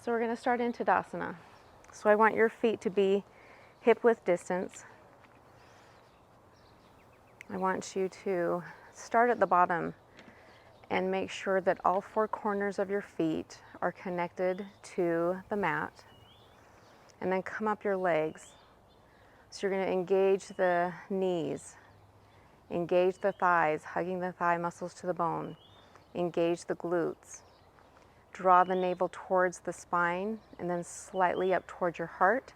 So we're going to start in Tadasana. So I want your feet to be hip width distance. I want you to start at the bottom and make sure that all four corners of your feet are connected to the mat. And then come up your legs. So you're going to engage the knees, engage the thighs, hugging the thigh muscles to the bone, engage the glutes. Draw the navel towards the spine and then slightly up towards your heart.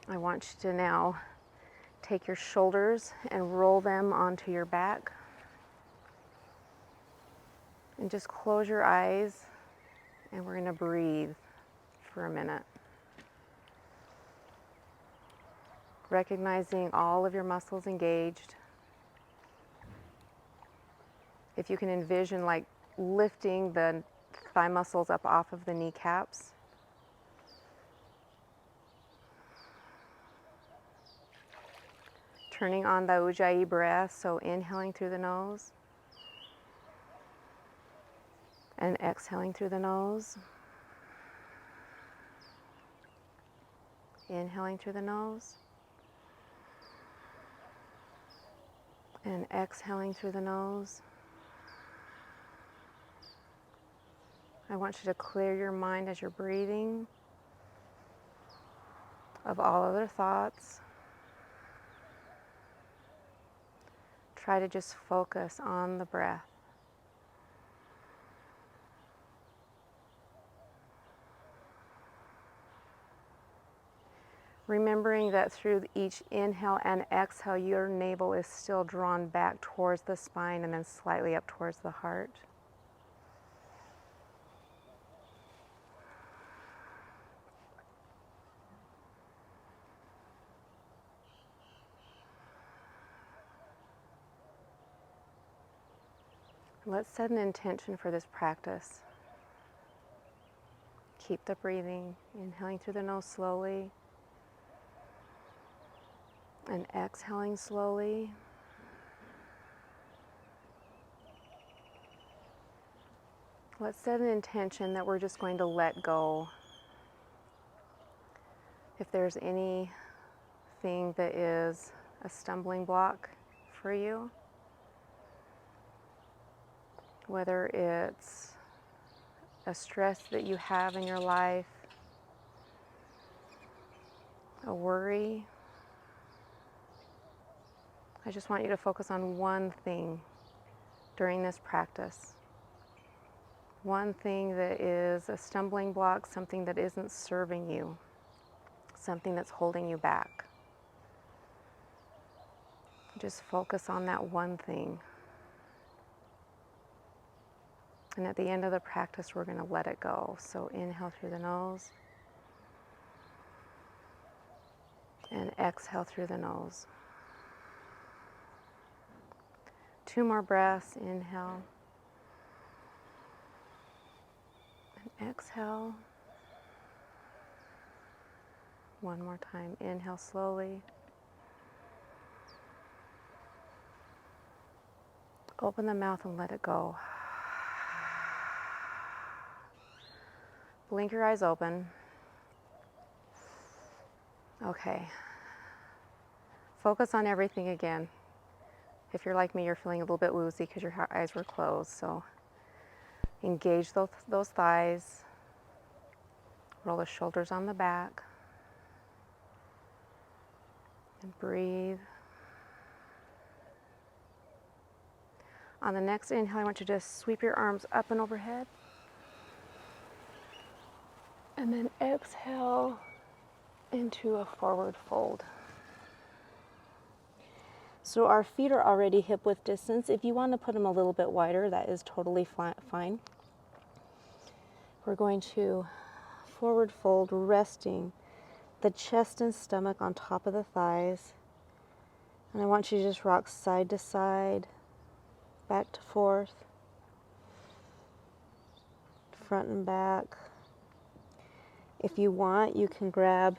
I want you to now take your shoulders and roll them onto your back. And just close your eyes and we're going to breathe for a minute. Recognizing all of your muscles engaged. If you can envision like lifting the thigh muscles up off of the kneecaps. Turning on the Ujjayi breath, so inhaling through the nose and exhaling through the nose. Inhaling through the nose and exhaling through the nose. I want you to clear your mind as you're breathing of all other thoughts. Try to just focus on the breath. Remembering that through each inhale and exhale, your navel is still drawn back towards the spine and then slightly up towards the heart. Let's set an intention for this practice. Keep the breathing, inhaling through the nose slowly and exhaling slowly. Let's set an intention that we're just going to let go. If there's anything that is a stumbling block for you, whether it's a stress that you have in your life, a worry, I just want you to focus on one thing during this practice. One thing that is a stumbling block, something that isn't serving you, something that's holding you back. Just focus on that one thing. And at the end of the practice, we're going to let it go. So inhale through the nose and exhale through the nose. 2 more breaths. Inhale and exhale. 1 more time. Inhale slowly. Open the mouth and let it go. Blink your eyes open. Okay. Focus on everything again. If you're like me, you're feeling a little bit woozy because your eyes were closed. So engage those thighs. Roll the shoulders on the back. And breathe. On the next inhale, I want you to sweep your arms up and overhead. And then exhale into a forward fold. So our feet are already hip width distance. If you want to put them a little bit wider, that is totally fine. We're going to forward fold, resting the chest and stomach on top of the thighs. And I want you to just rock side to side, back to forth, front and back. If you want, you can grab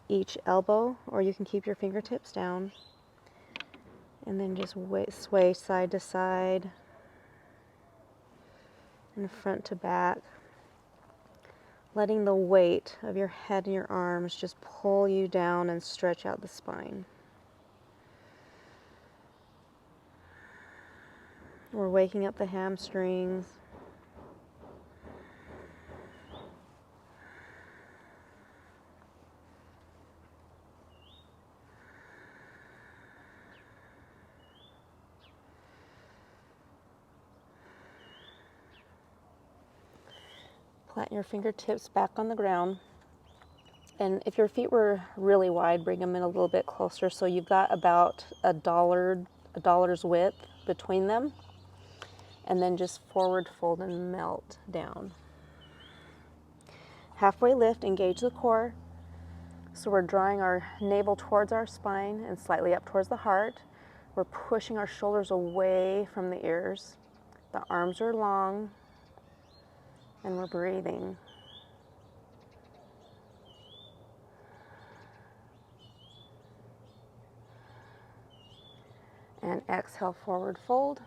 each elbow or you can keep your fingertips down and then just sway side to side and front to back. letting the weight of your head and your arms just pull you down and stretch out the spine. We're waking up the hamstrings. Plant your fingertips back on the ground. And if your feet were really wide, bring them in a little bit closer so you've got about a dollar's width between them. And then just forward fold and melt down. Halfway lift, engage the core. So we're drawing our navel towards our spine and slightly up towards the heart. We're pushing our shoulders away from the ears. The arms are long, and we're breathing. And exhale, forward fold.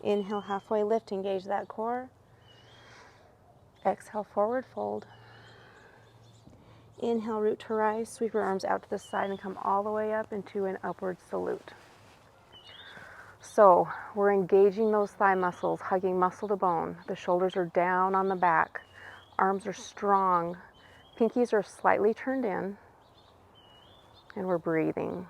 Inhale, halfway lift, engage that core. Exhale, forward fold. Inhale, root to rise, sweep your arms out to the side and come all the way up into an upward salute. So we're engaging those thigh muscles, hugging muscle to bone. The shoulders are down on the back. Arms are strong. Pinkies are slightly turned in. And we're breathing.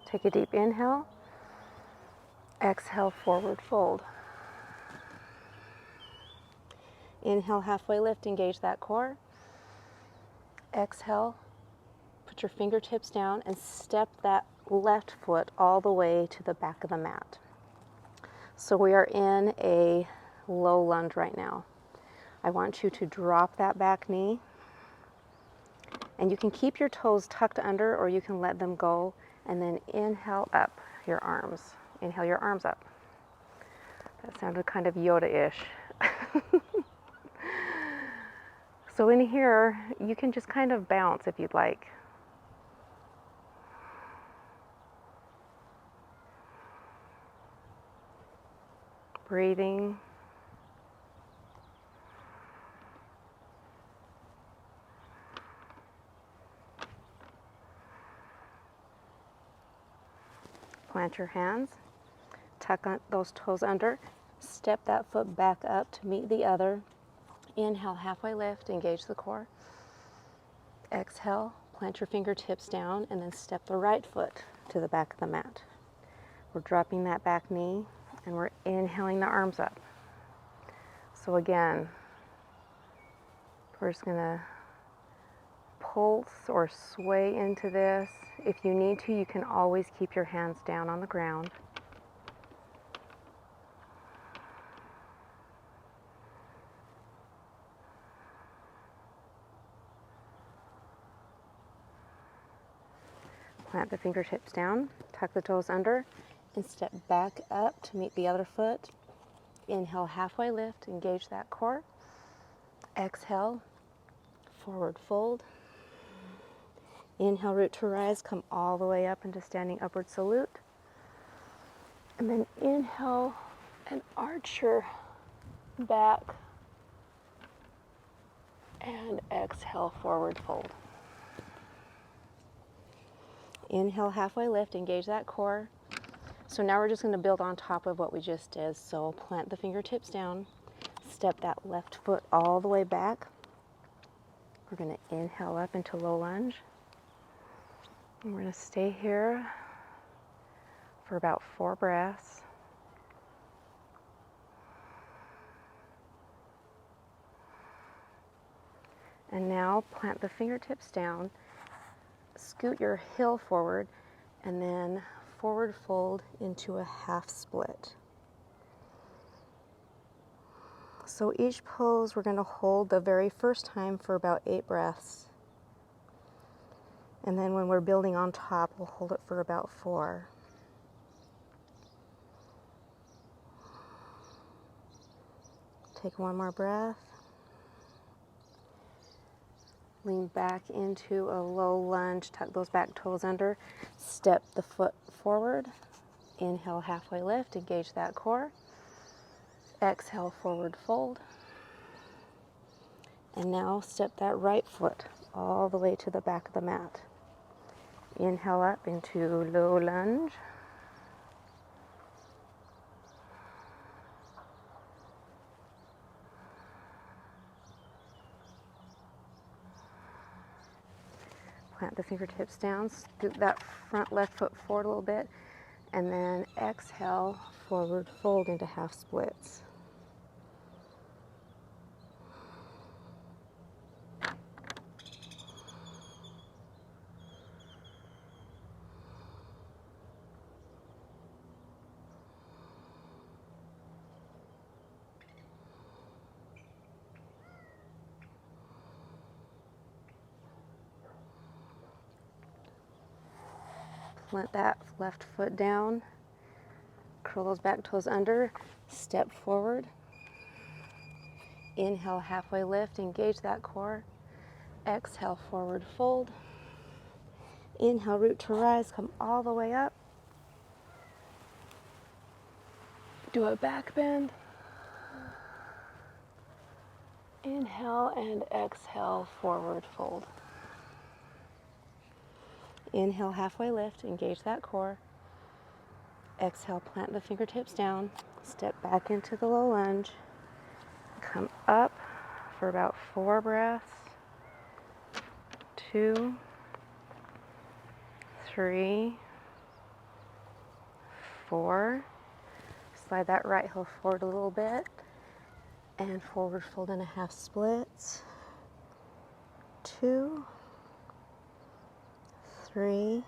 Take a deep inhale. Exhale, forward fold. Inhale, halfway lift, engage that core. Exhale, put your fingertips down and step that left foot all the way to the back of the mat. So we are in a low lunge right now. I want you to drop that back knee, and you can keep your toes tucked under or you can let them go, and then inhale up your arms. Inhale your arms up. That sounded kind of Yoda-ish. So in here, you can just kind of bounce if you'd like. Breathing. Plant your hands. Tuck those toes under. Step that foot back up to meet the other. Inhale, halfway lift, engage the core. Exhale, plant your fingertips down and then step the right foot to the back of the mat. We're dropping that back knee and we're inhaling the arms up. So again, we're just gonna pulse or sway into this. If you need to, you can always keep your hands down on the ground. Plant the fingertips down, tuck the toes under, and step back up to meet the other foot. Inhale, halfway lift, engage that core. Exhale, forward fold. Inhale, root to rise, come all the way up into standing upward salute. And then inhale and arch your back. And exhale, forward fold. Inhale, halfway lift, engage that core. So now we're just going to build on top of what we just did. So plant the fingertips down, step that left foot all the way back. We're going to inhale up into low lunge. And we're going to stay here for about 4 breaths. And now plant the fingertips down, scoot your heel forward, and then forward fold into a half split. So each pose we're going to hold the very first time for about 8 breaths. And then when we're building on top, we'll hold it for about 4. Take one more breath. Lean back into a low lunge, tuck those back toes under, step the foot forward, inhale, halfway lift, engage that core, exhale, forward fold, and now step that right foot all the way to the back of the mat. Inhale up into low lunge, plant the fingertips down, scoot that front left foot forward a little bit, and then exhale, forward fold into half splits. Plant that left foot down, curl those back toes under, step forward, inhale, halfway lift, engage that core, exhale, forward fold, inhale, root to rise, come all the way up, do a back bend, inhale and exhale, forward fold. Inhale, halfway lift, engage that core. Exhale, plant the fingertips down, step back into the low lunge, come up for about 4 breaths, 2, 3, 4. Slide that right heel forward a little bit, and forward fold into half splits, 2, 3,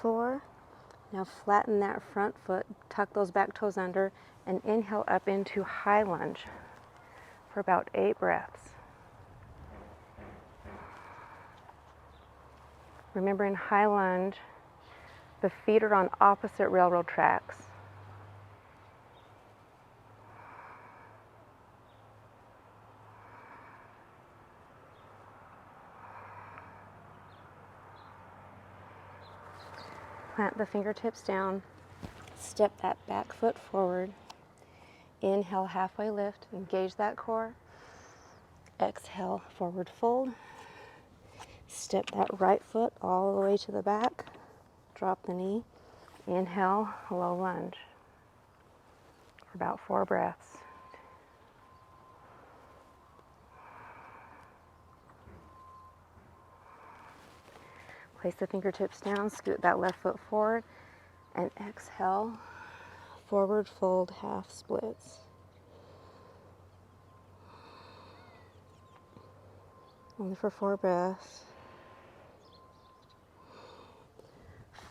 4. Now flatten that front foot, tuck those back toes under, and inhale up into high lunge for about 8 breaths. Remember, in high lunge, the feet are on opposite railroad tracks. Plant the fingertips down, step that back foot forward, inhale, halfway lift, engage that core, exhale, forward fold, step that right foot all the way to the back, drop the knee, inhale, low lunge for about 4 breaths. Place the fingertips down, scoot that left foot forward, and exhale, forward fold, half splits. Only for 4 breaths.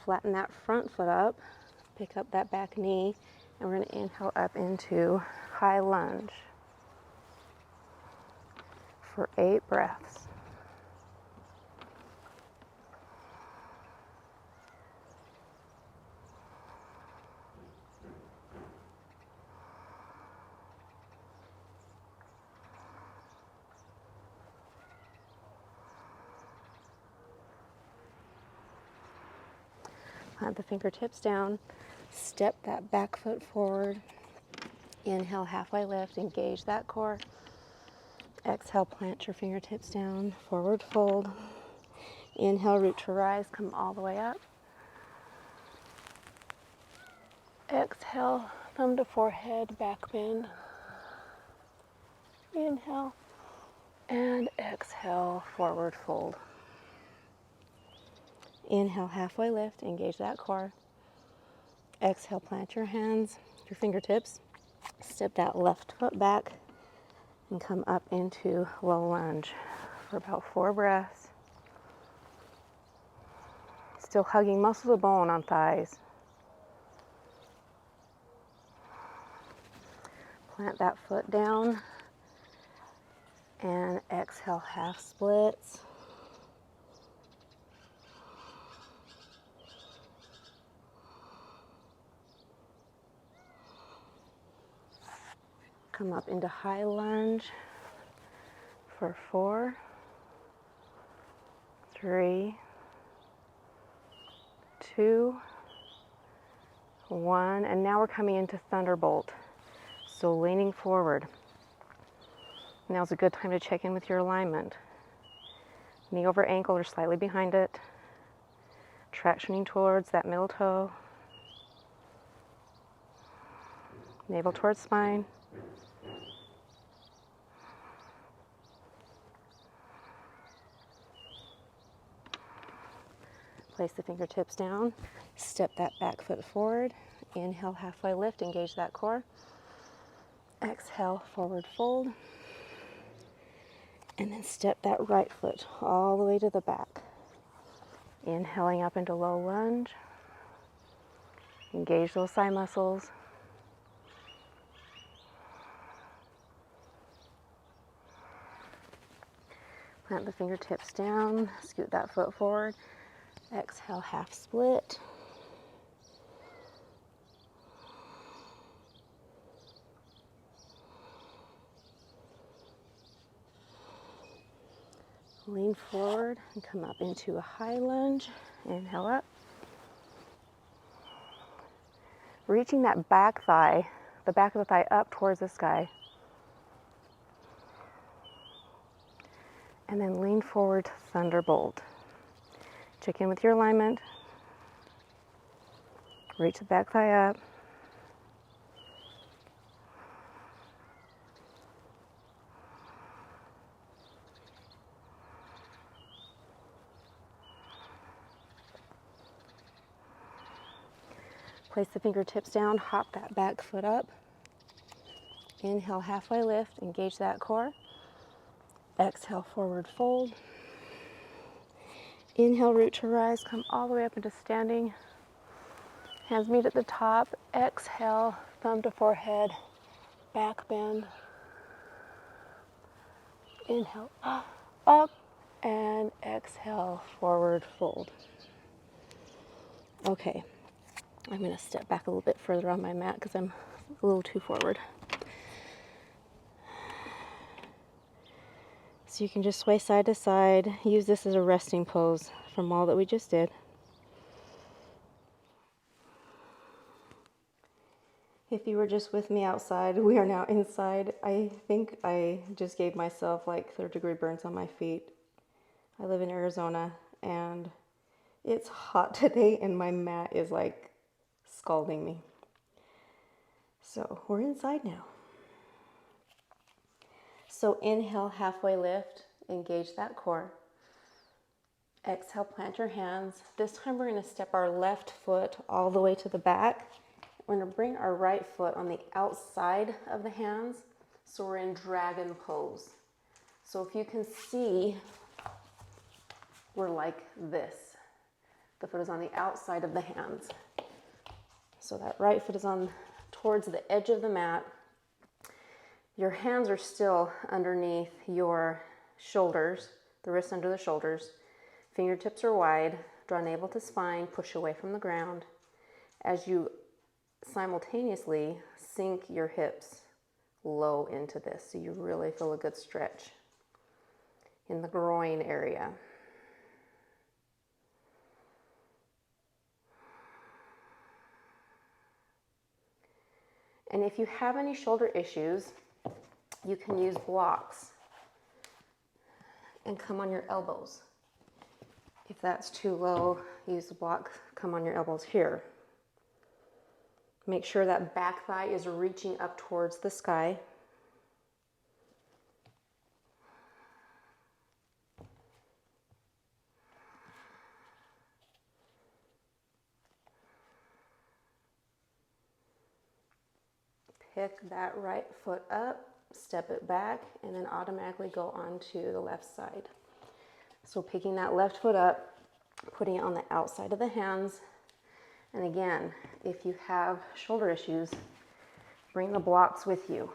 Flatten that front foot up, pick up that back knee, and we're going to inhale up into high lunge for 8 breaths. Plant the fingertips down, step that back foot forward, inhale, halfway lift, engage that core, exhale, plant your fingertips down, forward fold, inhale, root to rise, come all the way up, exhale, thumb to forehead, back bend, inhale, and exhale, forward fold. Inhale, halfway lift, engage that core. Exhale, plant your hands, your fingertips. Step that left foot back and come up into low lunge for about 4 breaths. Still hugging muscle to bone on thighs. Plant that foot down and exhale, half splits. Come up into high lunge for 4, 3, 2, 1, and now we're coming into Thunderbolt. So leaning forward. Now's a good time to check in with your alignment. Knee over ankle or slightly behind it. Tractioning towards that middle toe. Navel towards spine. Place the fingertips down. Step that back foot forward. Inhale, halfway lift, engage that core. Exhale, forward fold. And then step that right foot all the way to the back. Inhaling up into low lunge. Engage those thigh muscles. Plant the fingertips down, scoot that foot forward. Exhale, half split. Lean forward and come up into a high lunge. Inhale up. Reaching that back thigh, the back of the thigh up towards the sky. And then lean forward to Thunderbolt. Check in with your alignment. Reach the back thigh up. Place the fingertips down, hop that back foot up. Inhale, halfway lift, engage that core. Exhale, forward fold. Inhale, root to rise, come all the way up into standing. Hands meet at the top. Exhale, thumb to forehead, back bend. Inhale, up, and exhale, forward fold. Okay, I'm gonna step back a little bit further on my mat because I'm a little too forward. So you can just sway side to side. Use this as a resting pose from all that we just did. If you were just with me outside, we are now inside. I think I just gave myself like 3rd-degree burns on my feet. I live in Arizona and it's hot today and my mat is like scalding me. So we're inside now. So inhale, halfway lift, engage that core. Exhale, plant your hands. This time we're going to step our left foot all the way to the back. We're going to bring our right foot on the outside of the hands. So we're in dragon pose. So if you can see, we're like this. The foot is on the outside of the hands. So that right foot is on towards the edge of the mat. Your hands are still underneath your shoulders, the wrists under the shoulders. Fingertips are wide. Draw navel to spine, push away from the ground. As you simultaneously sink your hips low into this, so you really feel a good stretch in the groin area. And if you have any shoulder issues, you can use blocks and come on your elbows. If that's too low, use the block, come on your elbows here. Make sure that back thigh is reaching up towards the sky. Pick that right foot up, step it back, and then automatically go onto the left side. So picking that left foot up, putting it on the outside of the hands. And again, if you have shoulder issues, bring the blocks with you.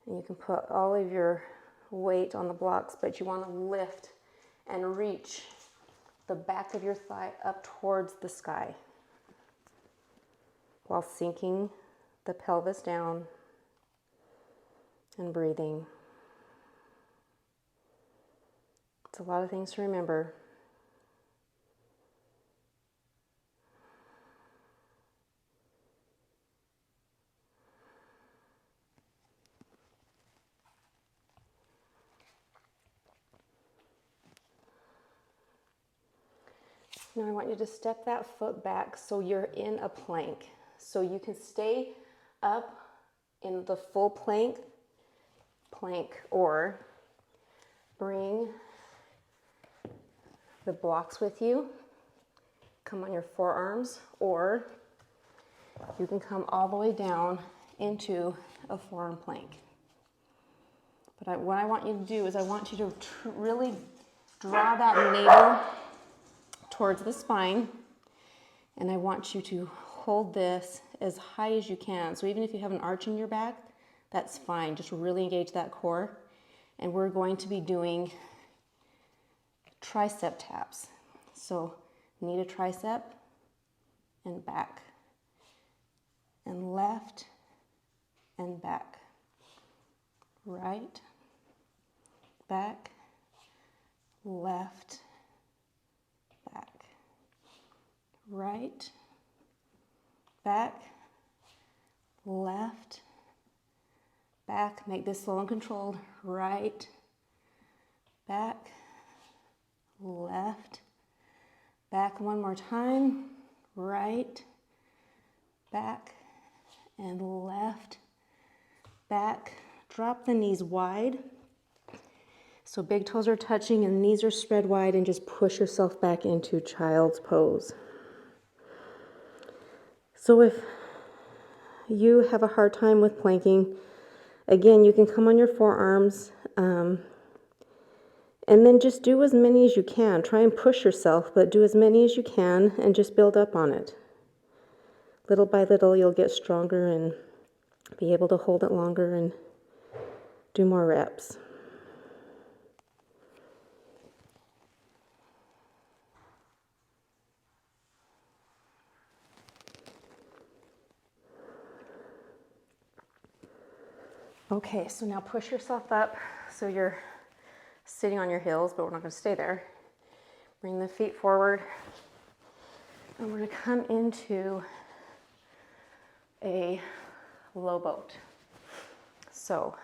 And you can put all of your weight on the blocks, but you want to lift and reach the back of your thigh up towards the sky while sinking the pelvis down and breathing. It's a lot of things to remember. Now I want you to step that foot back so you're in a plank. So you can stay up in the full plank, or bring the blocks with you. Come on your forearms, or you can come all the way down into a forearm plank. But what I want you to do is I want you to really draw that navel towards the spine, and I want you to hold this as high as you can. So even if you have an arch in your back, that's fine. Just really engage that core. And we're going to be doing tricep taps. So knee to tricep and back and left and back, right, back, left, back, right, back, left, back. Make this slow and controlled. Right, back, left, back. One more time. Right, back, and left, back. Drop the knees wide. So big toes are touching and knees are spread wide, and just push yourself back into child's pose. So if you have a hard time with planking, again, you can come on your forearms, and then just do as many as you can. Try and push yourself, but do as many as you can and just build up on it. Little by little, you'll get stronger and be able to hold it longer and do more reps. Okay, so now push yourself up so you're sitting on your heels, but we're not going to stay there. Bring the feet forward, and we're going to come into a low boat. So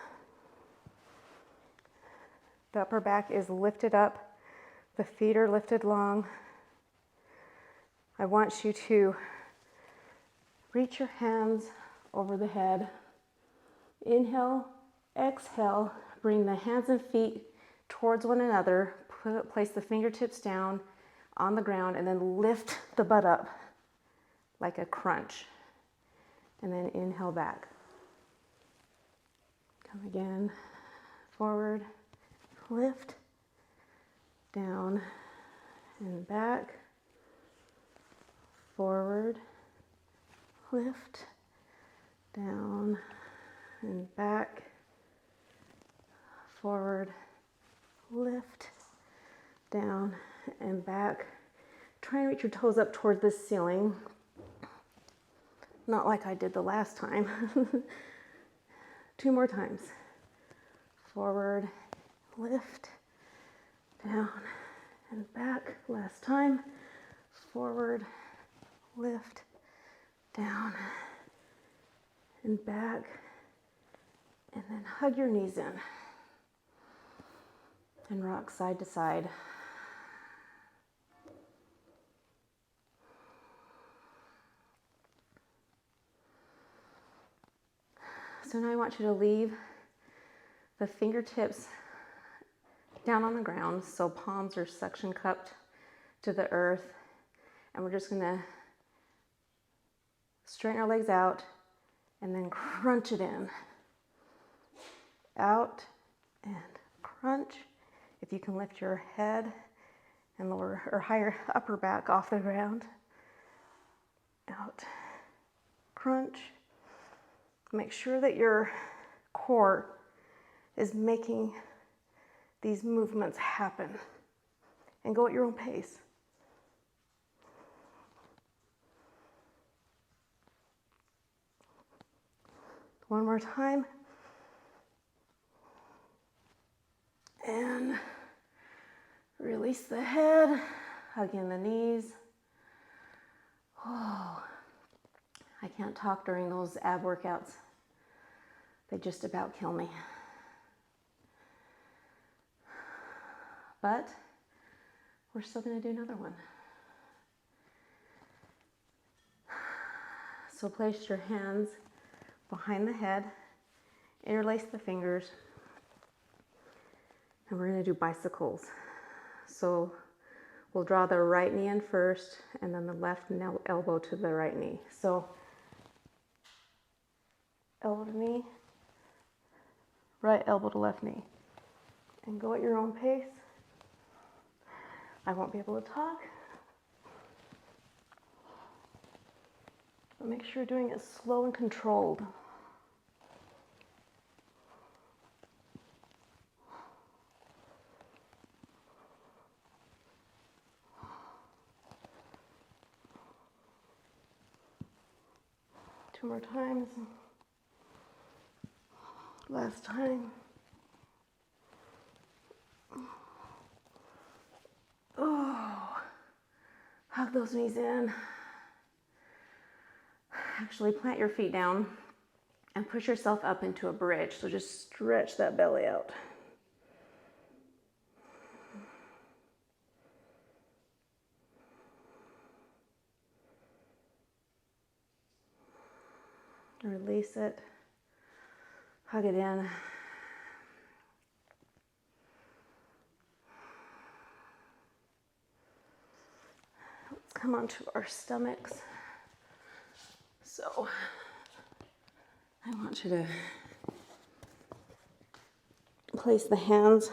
the upper back is lifted up, the feet are lifted long. I want you to reach your hands over the head. Inhale, exhale, bring the hands and feet towards one another. Place the fingertips down on the ground, and then lift the butt up like a crunch. And then inhale back. Come again, forward, lift, down and back, forward, lift, down and back, forward, lift, down and back. Try and reach your toes up toward the ceiling. Not like I did the last time. 2 more times. Forward, lift, down and back. Last time. Forward, lift, down and back. And then hug your knees in and rock side to side. So now I want you to leave the fingertips down on the ground, so palms are suction cupped to the earth. And we're just gonna straighten our legs out and then crunch it in. Out and crunch. If you can lift your head and lower or higher upper back off the ground. Out, crunch. Make sure that your core is making these movements happen, and go at your own pace. One more time. And Release the head, hug in the knees. Oh, I can't talk during those ab workouts. They just about kill me. But we're still going to do another one. So place your hands behind the head, interlace the fingers, and we're going to do bicycles. So we'll draw the right knee in first, and then the left elbow to the right knee. So elbow to knee, right elbow to left knee. And go at your own pace. I won't be able to talk. But make sure you're doing it slow and controlled. Two more times. Last time. Oh, hug those knees in. Actually plant your feet down and push yourself up into a bridge. So just stretch that belly out. Release it. Hug it in. Let's come onto our stomachs. So I want you to place the hands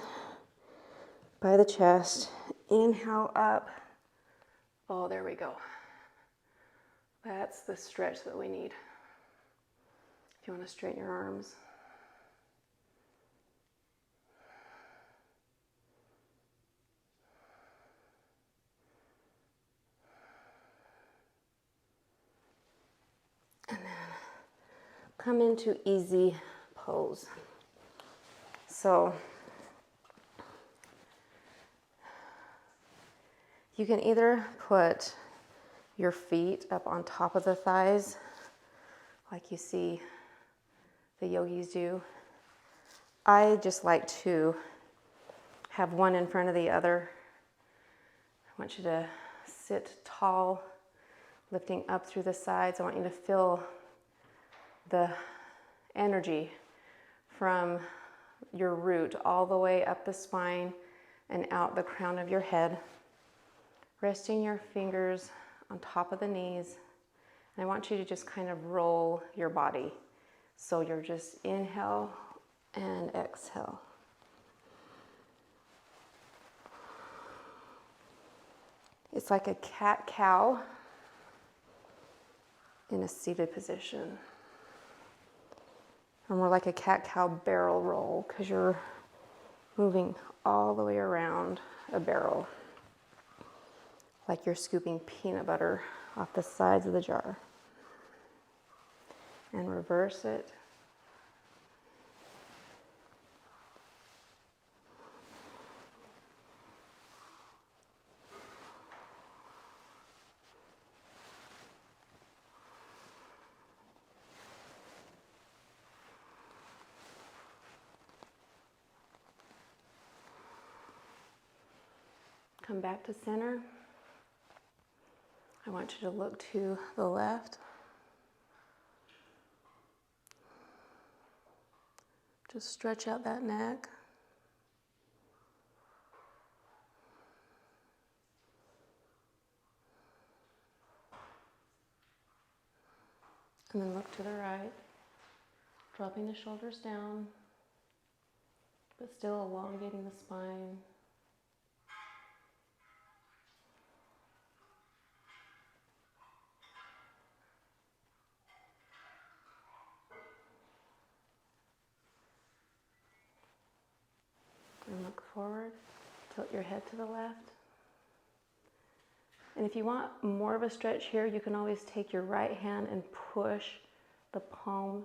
by the chest. Inhale up. Oh, there we go. That's the stretch that we need. If you want to straighten your arms. And then come into easy pose. So you can either put your feet up on top of the thighs, like you see the yogis do. I just like to have one in front of the other. I want you to sit tall, lifting up through the sides. I want you to feel the energy from your root all the way up the spine and out the crown of your head. Resting your fingers on top of the knees. And I want you to just kind of roll your body. So you're just inhale and exhale. It's like a cat-cow in a seated position. Or more like a cat-cow barrel roll, because you're moving all the way around a barrel. Like you're scooping peanut butter off the sides of the jar. And reverse it. Come back to center. I want you to look to the left. Just stretch out that neck. And then look to the right, dropping the shoulders down, but still elongating the spine. And look forward, tilt your head to the left. And if you want more of a stretch here, you can always take your right hand and push the palm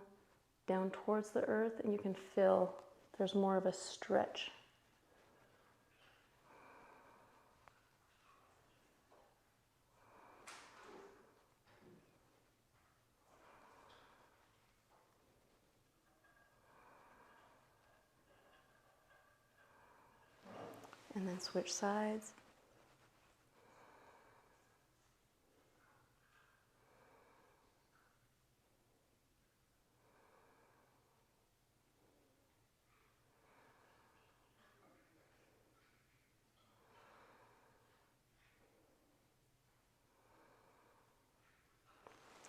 down towards the earth, and you can feel there's more of a stretch. And then switch sides.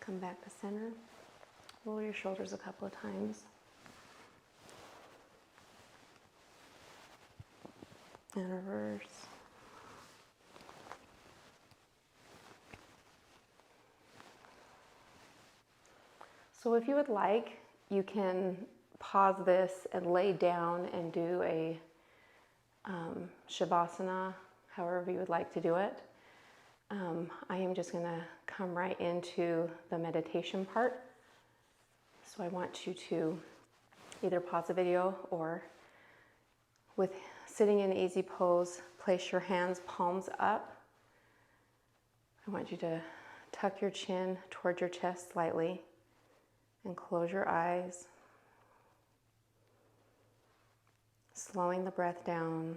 Come back to center. Roll your shoulders a couple of times. And reverse. So if you would like, you can pause this and lay down and do a Shavasana, however you would like to do it. I am just going to come right into the meditation part. So I want you to either pause the video or with sitting in an easy pose, place your hands palms up. I want you to tuck your chin towards your chest slightly and close your eyes, slowing the breath down.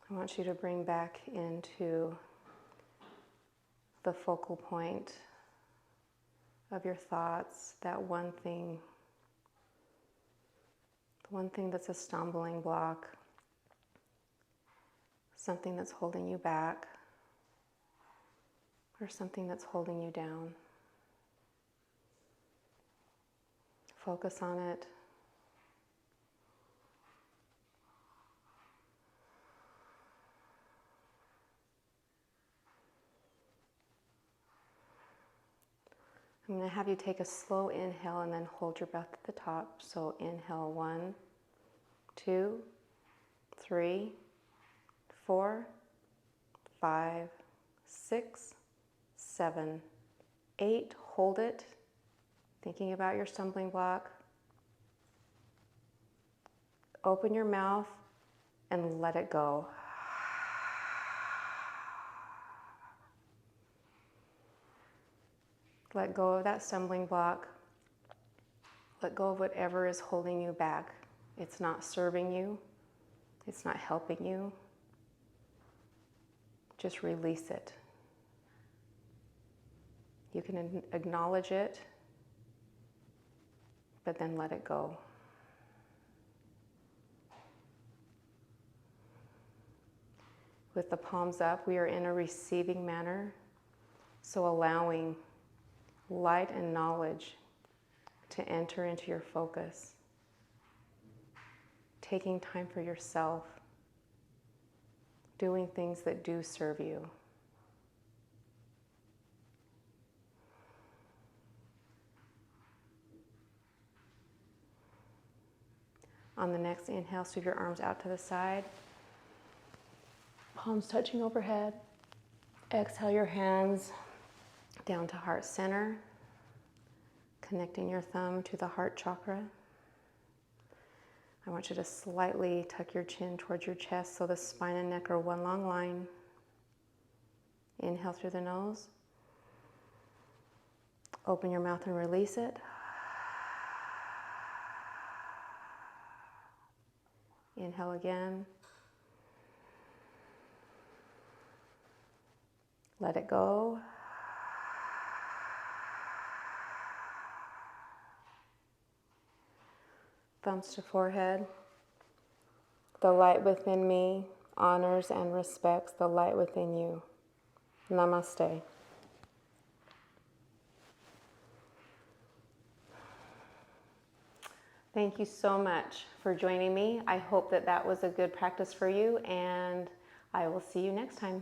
I want you to bring back into the focal point of your thoughts, that one thing, the one thing that's a stumbling block, something that's holding you back, or something that's holding you down. Focus on it. I'm going to have you take a slow inhale and then hold your breath at the top. So inhale 1, 2, 3, 4, 5, 6, 7, 8. Hold it, thinking about your stumbling block. Open your mouth and let it go. Let go of that stumbling block. Let go of whatever is holding you back. It's not serving you. It's not helping you. Just release it. You can acknowledge it, but then let it go. With the palms up, we are in a receiving manner, so allowing light and knowledge to enter into your focus. Taking time for yourself. Doing things that do serve you. On the next inhale, sweep your arms out to the side. Palms touching overhead. Exhale your hands down to heart center, connecting your thumb to the heart chakra. I want you to slightly tuck your chin towards your chest so the spine and neck are one long line. Inhale through the nose. Open your mouth and release it. Inhale again. Let it go. Thumbs to forehead. The light within me honors and respects the light within you. Namaste. Thank you so much for joining me. I hope that that was a good practice for you, and I will see you next time.